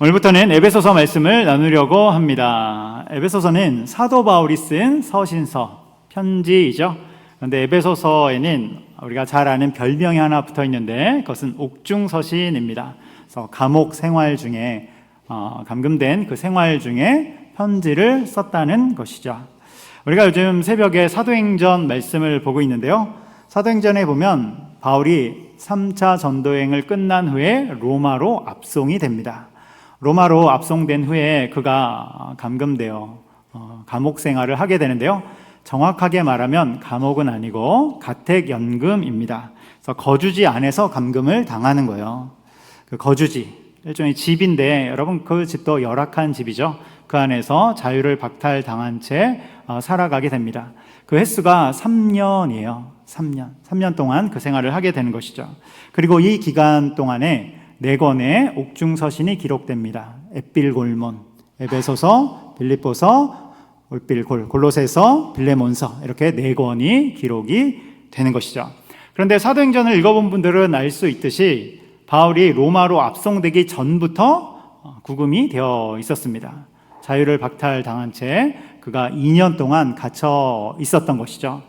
오늘부터는 에베소서 말씀을 나누려고 합니다. 에베소서는 사도 바울이 쓴 서신서, 편지이죠. 그런데 에베소서에는 우리가 잘 아는 별명이 하나 붙어 있는데 그것은 옥중서신입니다. 그래서 감옥 생활 중에 감금된 그 생활 중에 편지를 썼다는 것이죠. 우리가 요즘 새벽에 사도행전 말씀을 보고 있는데요. 사도행전에 보면 바울이 3차 전도행을 끝난 후에 로마로 압송이 됩니다. 로마로 압송된 후에 그가 감금되어 감옥 생활을 하게 되는데요. 정확하게 말하면 감옥은 아니고 가택연금입니다. 그래서 거주지 안에서 감금을 당하는 거예요. 그 거주지, 일종의 집인데 여러분 그 집도 열악한 집이죠. 그 안에서 자유를 박탈당한 채 살아가게 됩니다. 그 횟수가 3년이에요. 3년 동안 그 생활을 하게 되는 것이죠. 그리고 이 기간 동안에 4권의 옥중서신이 기록됩니다. 에필골몬, 에베소서, 빌립보서, 올빌골, 골로새서, 빌레몬서 이렇게 4권이 기록이 되는 것이죠. 그런데 사도행전을 읽어본 분들은 알 수 있듯이 바울이 로마로 압송되기 전부터 구금이 되어 있었습니다. 자유를 박탈당한 채 그가 2년 동안 갇혀 있었던 것이죠.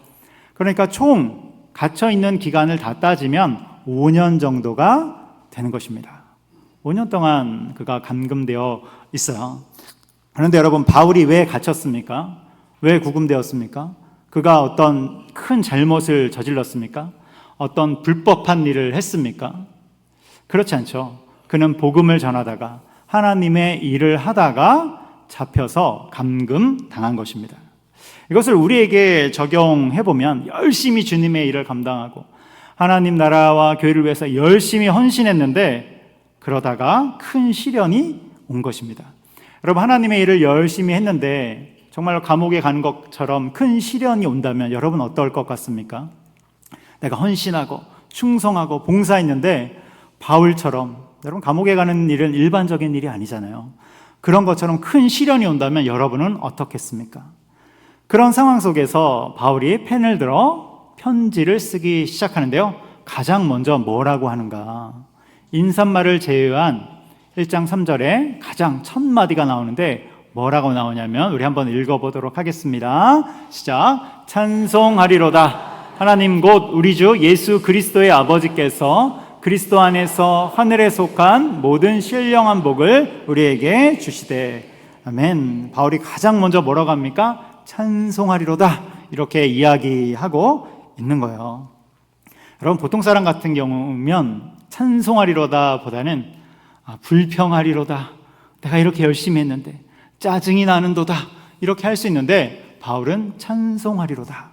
그러니까 총 갇혀 있는 기간을 다 따지면 5년 정도가 되는 것입니다. 5년 동안 그가 감금되어 있어요. 그런데 여러분, 바울이 왜 갇혔습니까? 왜 구금되었습니까? 그가 어떤 큰 잘못을 저질렀습니까? 어떤 불법한 일을 했습니까? 그렇지 않죠. 그는 복음을 전하다가 하나님의 일을 하다가 잡혀서 감금 당한 것입니다. 이것을 우리에게 적용해보면 열심히 주님의 일을 감당하고 하나님 나라와 교회를 위해서 열심히 헌신했는데 그러다가 큰 시련이 온 것입니다. 여러분, 하나님의 일을 열심히 했는데 정말 감옥에 가는 것처럼 큰 시련이 온다면 여러분 어떨 것 같습니까? 내가 헌신하고 충성하고 봉사했는데 바울처럼, 여러분 감옥에 가는 일은 일반적인 일이 아니잖아요. 그런 것처럼 큰 시련이 온다면 여러분은 어떻겠습니까? 그런 상황 속에서 바울이 펜을 들어 편지를 쓰기 시작하는데요. 가장 먼저 뭐라고 하는가? 인사말을 제외한 1장 3절에 가장 첫 마디가 나오는데 뭐라고 나오냐면 우리 한번 읽어보도록 하겠습니다. 시작. 찬송하리로다. 하나님 곧 우리 주 예수 그리스도의 아버지께서 그리스도 안에서 하늘에 속한 모든 신령한 복을 우리에게 주시되. 아멘. 바울이 가장 먼저 뭐라고 합니까? 찬송하리로다. 이렇게 이야기하고 있는 거예요. 여러분, 보통 사람 같은 경우면 찬송하리로다 보다는 불평하리로다. 내가 이렇게 열심히 했는데 짜증이 나는도다. 이렇게 할 수 있는데 바울은 찬송하리로다.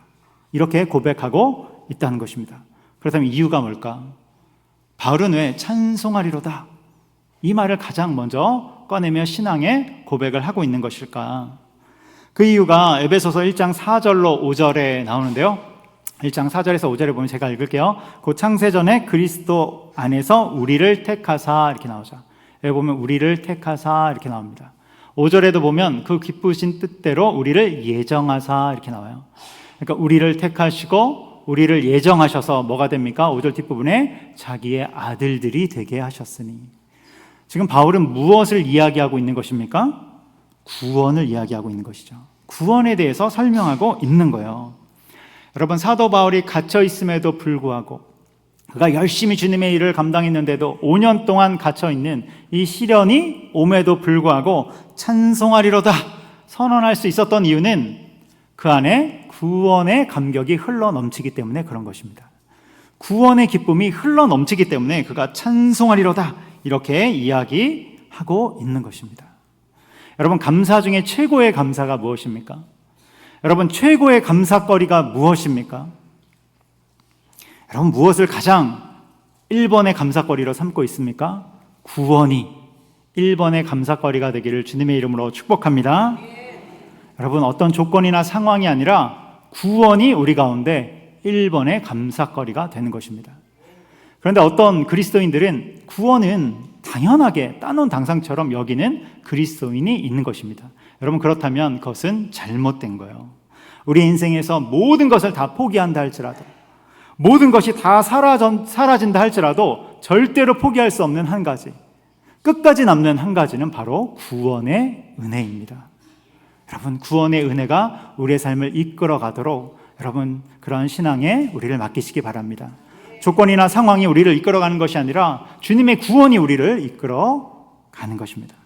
이렇게 고백하고 있다는 것입니다. 그렇다면 이유가 뭘까? 바울은 왜 찬송하리로다 이 말을 가장 먼저 꺼내며 신앙의 고백을 하고 있는 것일까? 그 이유가 에베소서 1장 4절로 5절에 나오는데요. 1장 4절에서 5절에 보면 제가 읽을게요. 곧 창세전에 그리스도 안에서 우리를 택하사 이렇게 나오죠. 여기 보면 우리를 택하사 이렇게 나옵니다. 5절에도 보면 그 기쁘신 뜻대로 우리를 예정하사 이렇게 나와요. 그러니까 우리를 택하시고 우리를 예정하셔서 뭐가 됩니까? 5절 뒷부분에 자기의 아들들이 되게 하셨으니. 지금 바울은 무엇을 이야기하고 있는 것입니까? 구원을 이야기하고 있는 것이죠. 구원에 대해서 설명하고 있는 거예요. 여러분, 사도 바울이 갇혀 있음에도 불구하고 그가 열심히 주님의 일을 감당했는데도 5년 동안 갇혀 있는 이 시련이 옴에도 불구하고 찬송하리로다 선언할 수 있었던 이유는 그 안에 구원의 감격이 흘러 넘치기 때문에 그런 것입니다. 구원의 기쁨이 흘러 넘치기 때문에 그가 찬송하리로다 이렇게 이야기하고 있는 것입니다. 여러분, 감사 중에 최고의 감사가 무엇입니까? 여러분, 최고의 감사거리가 무엇입니까? 여러분, 무엇을 가장 1번의 감사거리로 삼고 있습니까? 구원이 1번의 감사거리가 되기를 주님의 이름으로 축복합니다. 여러분, 어떤 조건이나 상황이 아니라 구원이 우리 가운데 1번의 감사거리가 되는 것입니다. 그런데 어떤 그리스도인들은 구원은 당연하게 따놓은 당상처럼 여기는 그리스도인이 있는 것입니다. 여러분, 그렇다면 그것은 잘못된 거예요. 우리 인생에서 모든 것을 다 포기한다 할지라도, 모든 것이 다 사라진다 할지라도 절대로 포기할 수 없는 한 가지, 끝까지 남는 한 가지는 바로 구원의 은혜입니다. 여러분, 구원의 은혜가 우리의 삶을 이끌어 가도록 여러분 그런 신앙에 우리를 맡기시기 바랍니다. 조건이나 상황이 우리를 이끌어가는 것이 아니라 주님의 구원이 우리를 이끌어가는 것입니다.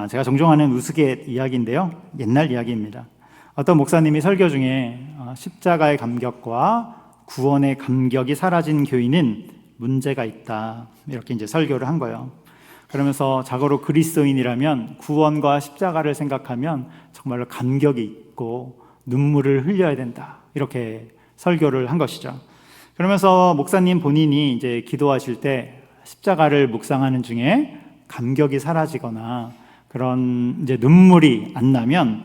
제가 종종 하는 우스갯 이야기인데요, 옛날 이야기입니다. 어떤 목사님이 설교 중에 십자가의 감격과 구원의 감격이 사라진 교인은 문제가 있다, 이렇게 이제 설교를 한 거예요. 그러면서 자고로 그리스도인이라면 구원과 십자가를 생각하면 정말로 감격이 있고 눈물을 흘려야 된다, 이렇게 설교를 한 것이죠. 그러면서 목사님 본인이 이제 기도하실 때 십자가를 묵상하는 중에 감격이 사라지거나 그런 이제 눈물이 안 나면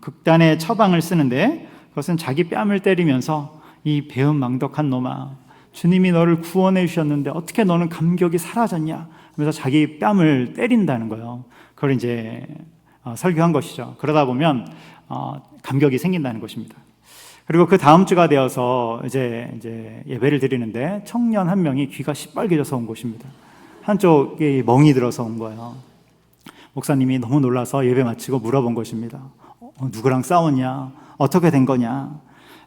극단의 처방을 쓰는데, 그것은 자기 뺨을 때리면서 이 배은망덕한 놈아, 주님이 너를 구원해 주셨는데 어떻게 너는 감격이 사라졌냐 하면서 자기 뺨을 때린다는 거예요. 그걸 이제 설교한 것이죠. 그러다 보면 감격이 생긴다는 것입니다. 그리고 그 다음 주가 되어서 이제 예배를 드리는데 청년 한 명이 귀가 시뻘개져서 온 것입니다. 한쪽에 멍이 들어서 온 거예요. 목사님이 너무 놀라서 예배 마치고 물어본 것입니다. 누구랑 싸웠냐? 어떻게 된 거냐?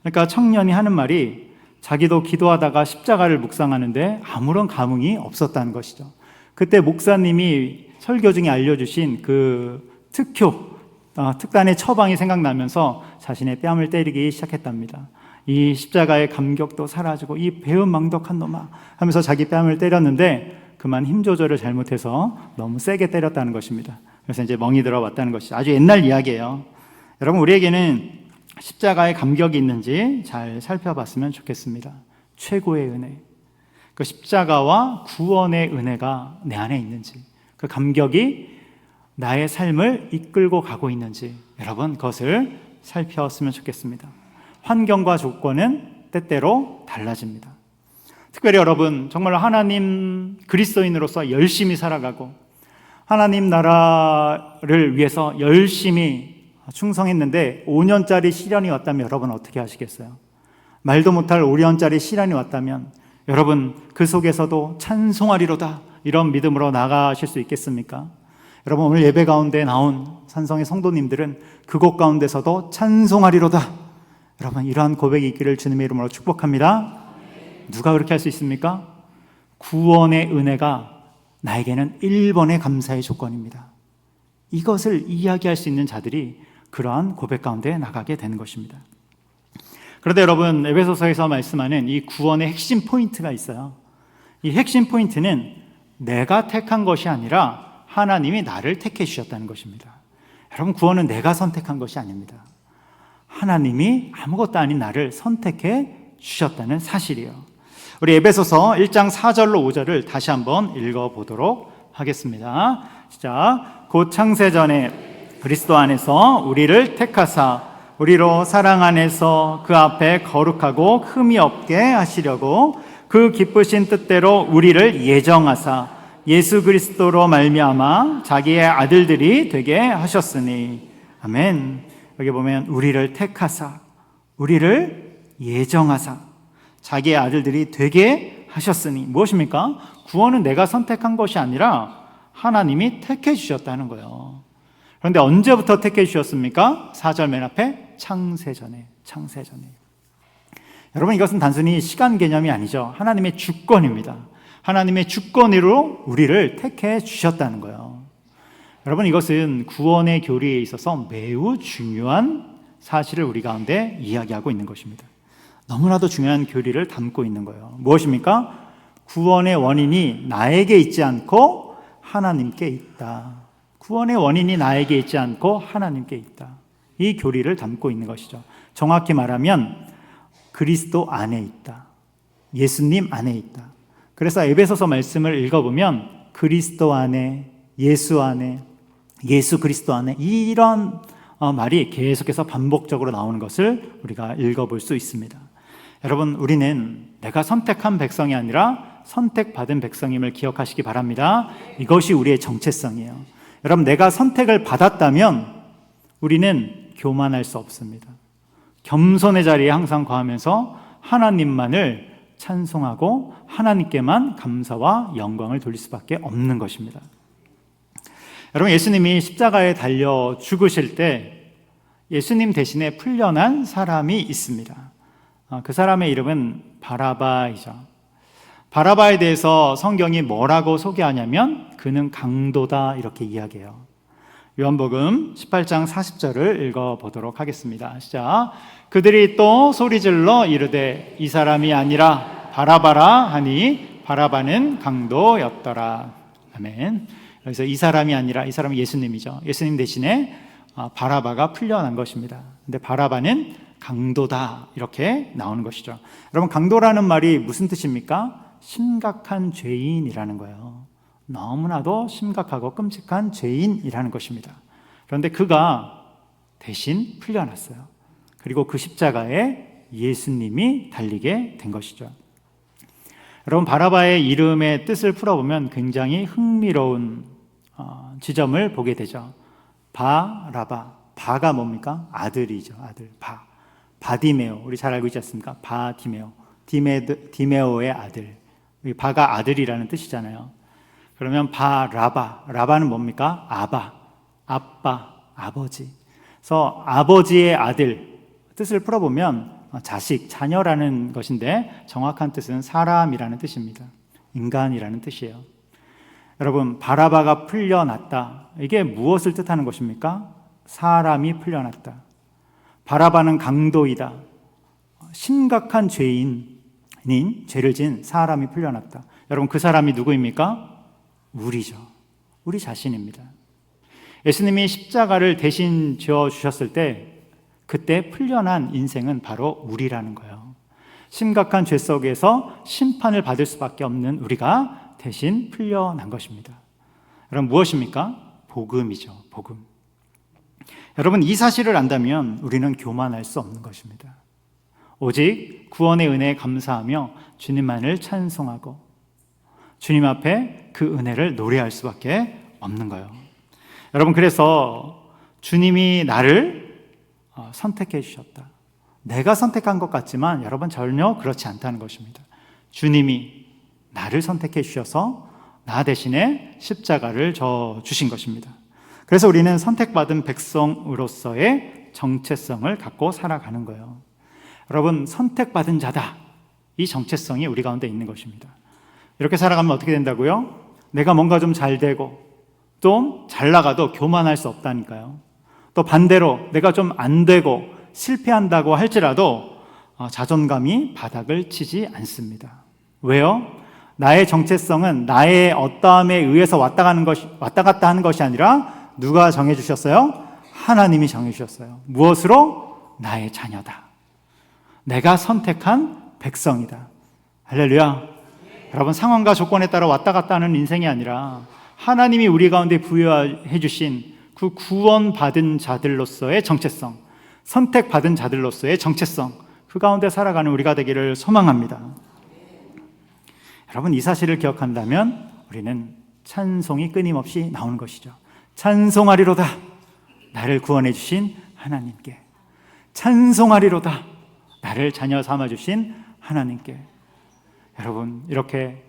그러니까 청년이 하는 말이 자기도 기도하다가 십자가를 묵상하는데 아무런 감흥이 없었다는 것이죠. 그때 목사님이 설교 중에 알려주신 그 특단의 처방이 생각나면서 자신의 뺨을 때리기 시작했답니다. 이 십자가의 감격도 사라지고 이 배은망덕한 놈아 하면서 자기 뺨을 때렸는데 그만 힘 조절을 잘못해서 너무 세게 때렸다는 것입니다. 그래서 이제 멍이 들어왔다는 것이 아주 옛날 이야기예요. 여러분, 우리에게는 십자가의 감격이 있는지 잘 살펴봤으면 좋겠습니다. 최고의 은혜, 그 십자가와 구원의 은혜가 내 안에 있는지, 그 감격이 나의 삶을 이끌고 가고 있는지 여러분 그것을 살펴봤으면 좋겠습니다. 환경과 조건은 때때로 달라집니다. 특별히 여러분 정말 하나님 그리스도인으로서 열심히 살아가고 하나님 나라를 위해서 열심히 충성했는데 5년짜리 시련이 왔다면 여러분 어떻게 하시겠어요? 말도 못할 5년짜리 시련이 왔다면 여러분 그 속에서도 찬송하리로다, 이런 믿음으로 나가실 수 있겠습니까? 여러분, 오늘 예배 가운데 나온 산성의 성도님들은 그곳 가운데서도 찬송하리로다, 여러분 이러한 고백이 있기를 주님의 이름으로 축복합니다. 누가 그렇게 할 수 있습니까? 구원의 은혜가 나에게는 1번의 감사의 조건입니다. 이것을 이야기할 수 있는 자들이 그러한 고백 가운데 나가게 되는 것입니다. 그런데 여러분, 에베소서에서 말씀하는 이 구원의 핵심 포인트가 있어요. 이 핵심 포인트는 내가 택한 것이 아니라 하나님이 나를 택해 주셨다는 것입니다. 여러분, 구원은 내가 선택한 것이 아닙니다. 하나님이 아무것도 아닌 나를 선택해 주셨다는 사실이에요. 우리 에베소서 1장 4절로 5절을 다시 한번 읽어보도록 하겠습니다. 시작. 곧 창세전에 그리스도 안에서 우리를 택하사 우리로 사랑 안에서 그 앞에 거룩하고 흠이 없게 하시려고 그 기쁘신 뜻대로 우리를 예정하사 예수 그리스도로 말미암아 자기의 아들들이 되게 하셨으니. 아멘. 여기 보면 우리를 택하사 우리를 예정하사 자기의 아들들이 되게 하셨으니, 무엇입니까? 구원은 내가 선택한 것이 아니라 하나님이 택해 주셨다는 거예요. 그런데 언제부터 택해 주셨습니까? 4절 맨 앞에 창세전에. 여러분, 이것은 단순히 시간 개념이 아니죠. 하나님의 주권입니다. 하나님의 주권으로 우리를 택해 주셨다는 거예요. 여러분, 이것은 구원의 교리에 있어서 매우 중요한 사실을 우리 가운데 이야기하고 있는 것입니다. 너무나도 중요한 교리를 담고 있는 거예요. 무엇입니까? 구원의 원인이 나에게 있지 않고 하나님께 있다. 구원의 원인이 나에게 있지 않고 하나님께 있다. 이 교리를 담고 있는 것이죠. 정확히 말하면 그리스도 안에 있다. 예수님 안에 있다. 그래서 에베소서 말씀을 읽어보면 그리스도 안에, 예수 안에, 예수 그리스도 안에, 이런 말이 계속해서 반복적으로 나오는 것을 우리가 읽어볼 수 있습니다. 여러분, 우리는 내가 선택한 백성이 아니라 선택받은 백성임을 기억하시기 바랍니다. 이것이 우리의 정체성이에요. 여러분, 내가 선택을 받았다면 우리는 교만할 수 없습니다. 겸손의 자리에 항상 거하면서 하나님만을 찬송하고 하나님께만 감사와 영광을 돌릴 수밖에 없는 것입니다. 여러분, 예수님이 십자가에 달려 죽으실 때 예수님 대신에 풀려난 사람이 있습니다. 그 사람의 이름은 바라바이죠. 바라바에 대해서 성경이 뭐라고 소개하냐면 그는 강도다 이렇게 이야기해요. 요한복음 18장 40절을 읽어보도록 하겠습니다. 시작. 그들이 또 소리질러 이르되 이 사람이 아니라 바라바라 하니 바라바는 강도였더라. 아멘. 여기서 이 사람이 아니라, 이 사람은 예수님이죠. 예수님 대신에 바라바가 풀려난 것입니다. 근데 바라바는 강도다 이렇게 나오는 것이죠. 여러분, 강도라는 말이 무슨 뜻입니까? 심각한 죄인이라는 거예요. 너무나도 심각하고 끔찍한 죄인이라는 것입니다. 그런데 그가 대신 풀려났어요. 그리고 그 십자가에 예수님이 달리게 된 것이죠. 여러분, 바라바의 이름의 뜻을 풀어보면 굉장히 흥미로운 지점을 보게 되죠. 바라바, 바가 뭡니까? 아들이죠. 아들, 바디메오, 우리 잘 알고 있지 않습니까? 바디메오, 디메오의 아들. 바가 아들이라는 뜻이잖아요. 그러면 바라바, 라바는 뭡니까? 아바, 아빠, 아버지. 그래서 아버지의 아들, 뜻을 풀어보면 자식, 자녀라는 것인데 정확한 뜻은 사람이라는 뜻입니다. 인간이라는 뜻이에요. 여러분, 바라바가 풀려났다. 이게 무엇을 뜻하는 것입니까? 사람이 풀려났다. 바라바는 강도이다. 심각한 죄인인 죄를 지은 사람이 풀려났다. 여러분, 그 사람이 누구입니까? 우리죠. 우리 자신입니다. 예수님이 십자가를 대신 지어주셨을 때 그때 풀려난 인생은 바로 우리라는 거예요. 심각한 죄 속에서 심판을 받을 수밖에 없는 우리가 대신 풀려난 것입니다. 여러분, 무엇입니까? 복음이죠. 복음. 여러분, 이 사실을 안다면 우리는 교만할 수 없는 것입니다. 오직 구원의 은혜에 감사하며 주님만을 찬송하고 주님 앞에 그 은혜를 노래할 수밖에 없는 거예요. 여러분, 그래서 주님이 나를 선택해 주셨다. 내가 선택한 것 같지만 여러분, 전혀 그렇지 않다는 것입니다. 주님이 나를 선택해 주셔서 나 대신에 십자가를 져 주신 것입니다. 그래서 우리는 선택받은 백성으로서의 정체성을 갖고 살아가는 거예요. 여러분, 선택받은 자다. 이 정체성이 우리 가운데 있는 것입니다. 이렇게 살아가면 어떻게 된다고요? 내가 뭔가 좀 잘 되고 좀 잘 나가도 교만할 수 없다니까요. 또 반대로 내가 좀 안 되고 실패한다고 할지라도 자존감이 바닥을 치지 않습니다. 왜요? 나의 정체성은 나의 어떠함에 의해서 왔다 갔다 하는 것이 아니라 누가 정해주셨어요? 하나님이 정해주셨어요. 무엇으로? 나의 자녀다. 내가 선택한 백성이다. 할렐루야. 여러분, 상황과 조건에 따라 왔다 갔다 하는 인생이 아니라 하나님이 우리 가운데 부여해 주신 그 구원받은 자들로서의 정체성, 선택받은 자들로서의 정체성, 그 가운데 살아가는 우리가 되기를 소망합니다. 여러분, 이 사실을 기억한다면 우리는 찬송이 끊임없이 나오는 것이죠. 찬송하리로다. 나를 구원해 주신 하나님께. 찬송하리로다. 나를 자녀 삼아 주신 하나님께. 여러분, 이렇게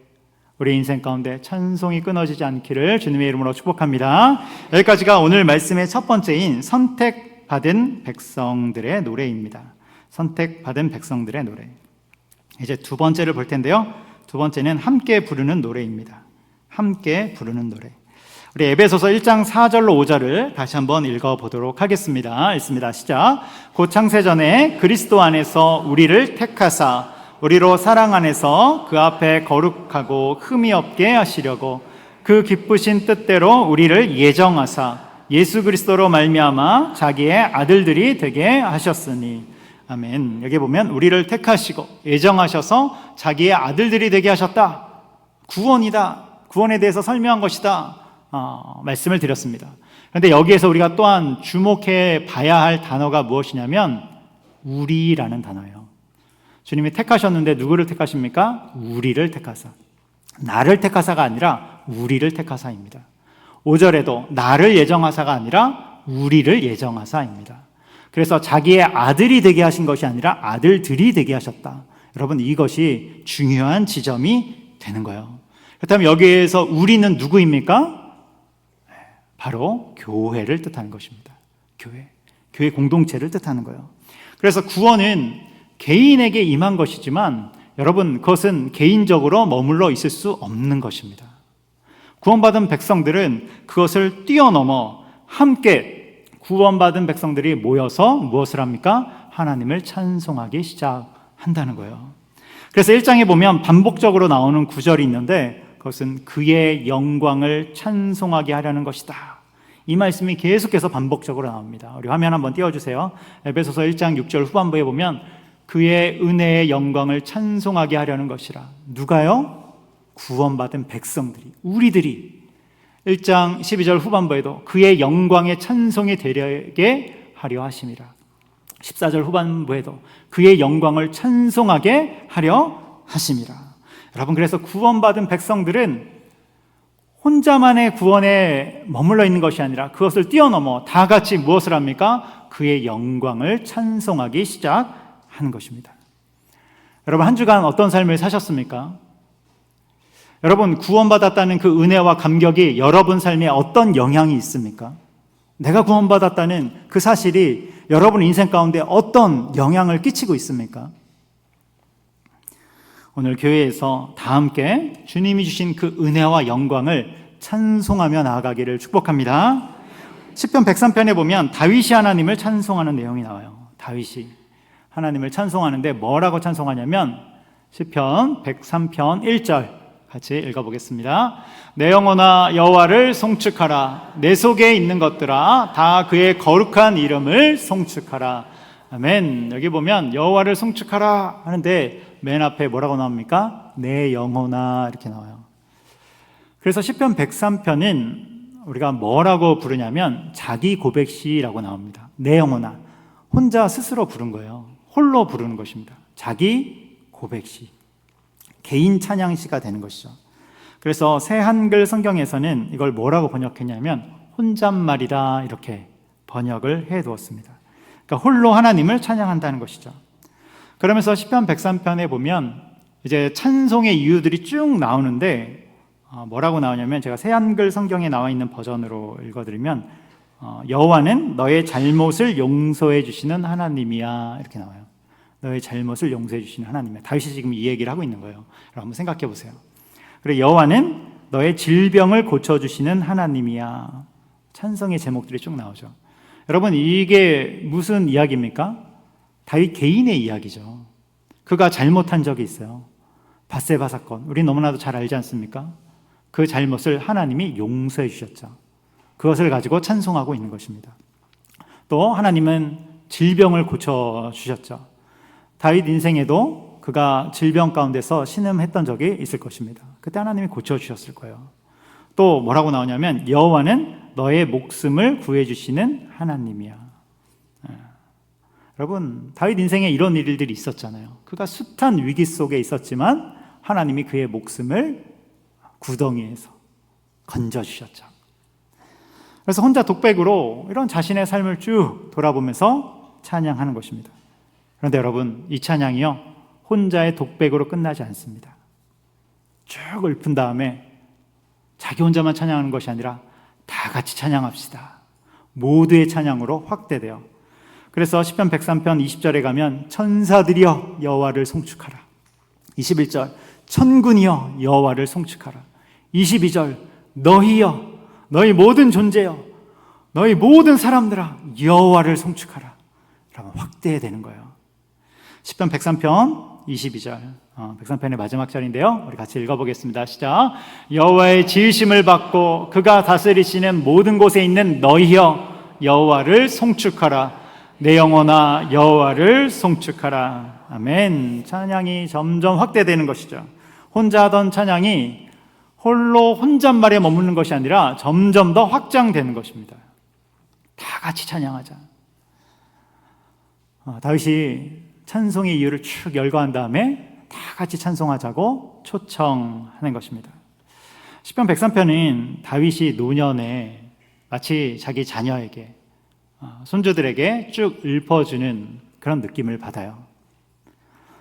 우리 인생 가운데 찬송이 끊어지지 않기를 주님의 이름으로 축복합니다. 여기까지가 오늘 말씀의 첫 번째인 선택받은 백성들의 노래입니다. 선택받은 백성들의 노래. 이제 두 번째를 볼 텐데요. 두 번째는 함께 부르는 노래입니다. 함께 부르는 노래. 우리 에베소서 1장 4절로 5절을 다시 한번 읽어보도록 하겠습니다. 읽습니다. 시작. 곧 창세전에 그리스도 안에서 우리를 택하사 우리로 사랑 안에서 그 앞에 거룩하고 흠이 없게 하시려고 그 기쁘신 뜻대로 우리를 예정하사 예수 그리스도로 말미암아 자기의 아들들이 되게 하셨으니. 아멘. 여기 보면 우리를 택하시고 예정하셔서 자기의 아들들이 되게 하셨다. 구원이다. 구원에 대해서 설명한 것이다. 말씀을 드렸습니다. 그런데 여기에서 우리가 또한 주목해 봐야 할 단어가 무엇이냐면 우리라는 단어예요. 주님이 택하셨는데 누구를 택하십니까? 우리를 택하사. 나를 택하사가 아니라 우리를 택하사입니다. 5절에도 나를 예정하사가 아니라 우리를 예정하사입니다. 그래서 자기의 아들이 되게 하신 것이 아니라 아들들이 되게 하셨다. 여러분, 이것이 중요한 지점이 되는 거예요. 그렇다면 여기에서 우리는 누구입니까? 바로 교회를 뜻하는 것입니다. 교회 공동체를 뜻하는 거예요. 그래서 구원은 개인에게 임한 것이지만 여러분, 그것은 개인적으로 머물러 있을 수 없는 것입니다. 구원받은 백성들은 그것을 뛰어넘어 함께 구원받은 백성들이 모여서 무엇을 합니까? 하나님을 찬송하기 시작한다는 거예요. 그래서 1장에 보면 반복적으로 나오는 구절이 있는데 그것은 그의 영광을 찬송하게 하려는 것이다. 이 말씀이 계속해서 반복적으로 나옵니다. 우리 화면 한번 띄워주세요. 에베소서 1장 6절 후반부에 보면 그의 은혜의 영광을 찬송하게 하려는 것이라. 누가요? 구원받은 백성들이, 우리들이. 1장 12절 후반부에도 그의 영광의 찬송이 되게 하려 하심이라. 14절 후반부에도 그의 영광을 찬송하게 하려 하심이라. 여러분, 그래서 구원받은 백성들은 혼자만의 구원에 머물러 있는 것이 아니라 그것을 뛰어넘어 다 같이 무엇을 합니까? 그의 영광을 찬송하기 시작하는 것입니다. 여러분, 한 주간 어떤 삶을 사셨습니까? 여러분, 구원받았다는 그 은혜와 감격이 여러분 삶에 어떤 영향이 있습니까? 내가 구원받았다는 그 사실이 여러분 인생 가운데 어떤 영향을 끼치고 있습니까? 오늘 교회에서 다 함께 주님이 주신 그 은혜와 영광을 찬송하며 나아가기를 축복합니다. 시편 103편에 보면 다윗이 하나님을 찬송하는 내용이 나와요. 다윗이 하나님을 찬송하는데 뭐라고 찬송하냐면 시편 103편 1절 같이 읽어보겠습니다. 내 영혼아 여호와를 송축하라. 내 속에 있는 것들아 다 그의 거룩한 이름을 송축하라. 아멘. 여기 보면 여호와를 송축하라 하는데 맨 앞에 뭐라고 나옵니까? 내 영혼아 이렇게 나와요. 그래서 시편 103편은 우리가 뭐라고 부르냐면 자기 고백시라고 나옵니다. 내 영혼아. 혼자 스스로 부른 거예요. 홀로 부르는 것입니다. 자기 고백시. 개인 찬양시가 되는 것이죠. 그래서 새 한글 성경에서는 이걸 뭐라고 번역했냐면 혼잣말이다 이렇게 번역을 해두었습니다. 그러니까 홀로 하나님을 찬양한다는 것이죠. 그러면서 시편 103편에 보면 이제 찬송의 이유들이 쭉 나오는데 뭐라고 나오냐면 제가 새 한글 성경에 나와 있는 버전으로 읽어드리면 여호와는 너의 잘못을 용서해 주시는 하나님이야 이렇게 나와요. 너의 잘못을 용서해 주시는 하나님이야. 다윗이 지금 이 얘기를 하고 있는 거예요. 한번 생각해 보세요. 그리고 여호와는 너의 질병을 고쳐주시는 하나님이야. 찬송의 제목들이 쭉 나오죠. 여러분, 이게 무슨 이야기입니까? 다윗 개인의 이야기죠. 그가 잘못한 적이 있어요. 밧세바 사건, 우리 너무나도 잘 알지 않습니까? 그 잘못을 하나님이 용서해 주셨죠. 그것을 가지고 찬송하고 있는 것입니다. 또 하나님은 질병을 고쳐주셨죠. 다윗 인생에도 그가 질병 가운데서 신음했던 적이 있을 것입니다. 그때 하나님이 고쳐주셨을 거예요. 또 뭐라고 나오냐면 여호와는 너의 목숨을 구해주시는 하나님이야. 여러분, 다윗 인생에 이런 일들이 있었잖아요. 그가 숱한 위기 속에 있었지만 하나님이 그의 목숨을 구덩이에서 건져주셨죠. 그래서 혼자 독백으로 이런 자신의 삶을 쭉 돌아보면서 찬양하는 것입니다. 그런데 여러분, 이 찬양이요 혼자의 독백으로 끝나지 않습니다. 쭉 읊은 다음에 자기 혼자만 찬양하는 것이 아니라 다 같이 찬양합시다. 모두의 찬양으로 확대돼요. 그래서 시편 103편 20절에 가면 천사들이여 여호와를 송축하라. 21절 천군이여 여호와를 송축하라. 22절 너희여 너희 모든 존재여 너희 모든 사람들아 여호와를 송축하라. 그러면 확대되는 거예요. 시편 103편 22절 103편의 마지막 절인데요. 우리 같이 읽어보겠습니다. 시작. 여호와의 지으심을 받고 그가 다스리시는 모든 곳에 있는 너희여 여호와를 송축하라. 내 영혼아 여호와를 송축하라. 아멘. 찬양이 점점 확대되는 것이죠. 혼자 하던 찬양이 홀로 혼잣말에 머무는 것이 아니라 점점 더 확장되는 것입니다. 다 같이 찬양하자. 다윗이 찬송의 이유를 쭉 열거한 다음에 다 같이 찬송하자고 초청하는 것입니다. 시편 103편은 다윗이 노년에 마치 자기 자녀에게 손주들에게 쭉 읊어주는 그런 느낌을 받아요.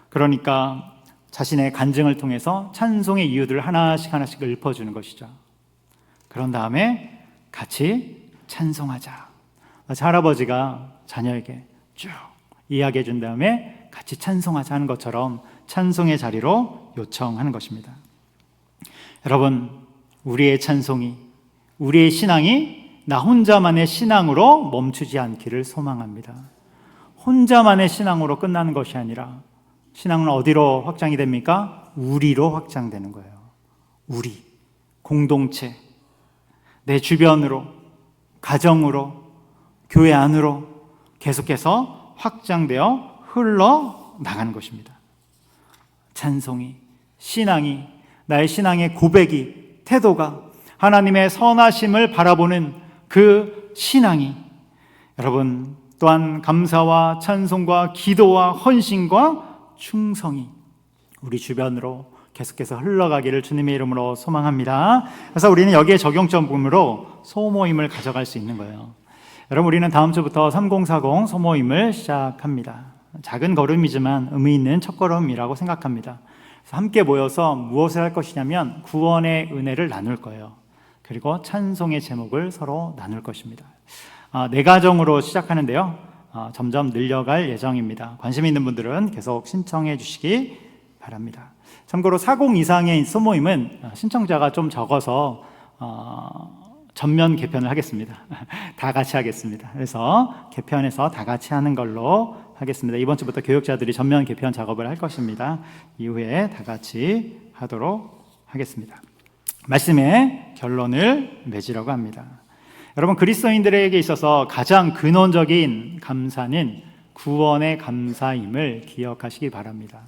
그러니까 자신의 간증을 통해서 찬송의 이유들을 하나씩 읊어주는 것이죠. 그런 다음에 같이 찬송하자. 마치 할아버지가 자녀에게 쭉 이야기해 준 다음에 같이 찬송하자 하는 것처럼 찬송의 자리로 요청하는 것입니다. 여러분, 우리의 찬송이, 우리의 신앙이 나 혼자만의 신앙으로 멈추지 않기를 소망합니다. 혼자만의 신앙으로 끝나는 것이 아니라 신앙은 어디로 확장이 됩니까? 우리로 확장되는 거예요. 우리, 공동체, 내 주변으로, 가정으로, 교회 안으로 계속해서 확장되어 흘러나가는 것입니다. 찬송이, 신앙이, 나의 신앙의 고백이, 태도가 하나님의 선하심을 바라보는 그 신앙이, 여러분, 또한 감사와 찬송과 기도와 헌신과 충성이 우리 주변으로 계속해서 흘러가기를 주님의 이름으로 소망합니다. 그래서 우리는 여기에 적용점으로 소모임을 가져갈 수 있는 거예요. 여러분, 우리는 다음 주부터 3040 소모임을 시작합니다. 작은 걸음이지만 의미 있는 첫걸음이라고 생각합니다. 그래서 함께 모여서 무엇을 할 것이냐면 구원의 은혜를 나눌 거예요. 그리고 찬송의 제목을 서로 나눌 것입니다. 4가정으로 시작하는데요. 점점 늘려갈 예정입니다. 관심 있는 분들은 계속 신청해 주시기 바랍니다. 참고로 40 이상의 소모임은 신청자가 좀 적어서 전면 개편을 하겠습니다. 다 같이 하겠습니다. 그래서 개편해서 다 같이 하는 걸로 하겠습니다. 이번 주부터 교육자들이 전면 개편 작업을 할 것입니다. 이후에 다 같이 하도록 하겠습니다. 말씀의 결론을 맺으려고 합니다. 여러분, 그리스도인들에게 있어서 가장 근원적인 감사는 구원의 감사임을 기억하시기 바랍니다.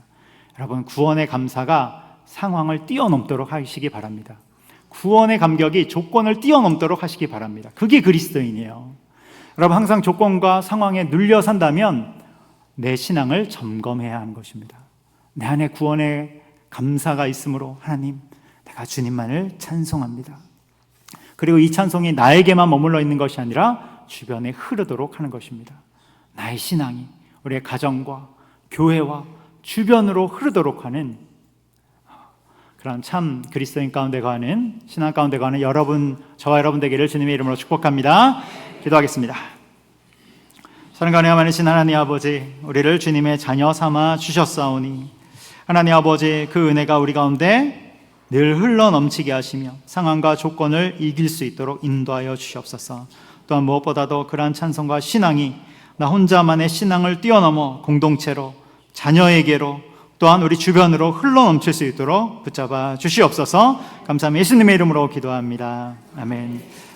여러분, 구원의 감사가 상황을 뛰어넘도록 하시기 바랍니다. 구원의 감격이 조건을 뛰어넘도록 하시기 바랍니다. 그게 그리스도인이에요. 여러분, 항상 조건과 상황에 눌려 산다면 내 신앙을 점검해야 하는 것입니다. 내 안에 구원의 감사가 있으므로 하나님, 내가 주님만을 찬송합니다. 그리고 이 찬송이 나에게만 머물러 있는 것이 아니라 주변에 흐르도록 하는 것입니다. 나의 신앙이 우리의 가정과 교회와 주변으로 흐르도록 하는 그런 참 그리스도인 가운데 거하는, 신앙 가운데 거하는 여러분, 저와 여러분 되기를 주님의 이름으로 축복합니다. 기도하겠습니다. 사랑과 은혜가 많으신 하나님 아버지, 우리를 주님의 자녀 삼아 주셨사오니 하나님 아버지, 그 은혜가 우리 가운데 늘 흘러넘치게 하시며 상황과 조건을 이길 수 있도록 인도하여 주시옵소서. 또한 무엇보다도 그러한 찬송과 신앙이 나 혼자만의 신앙을 뛰어넘어 공동체로, 자녀에게로, 또한 우리 주변으로 흘러넘칠 수 있도록 붙잡아 주시옵소서. 감사합니다. 예수님의 이름으로 기도합니다. 아멘.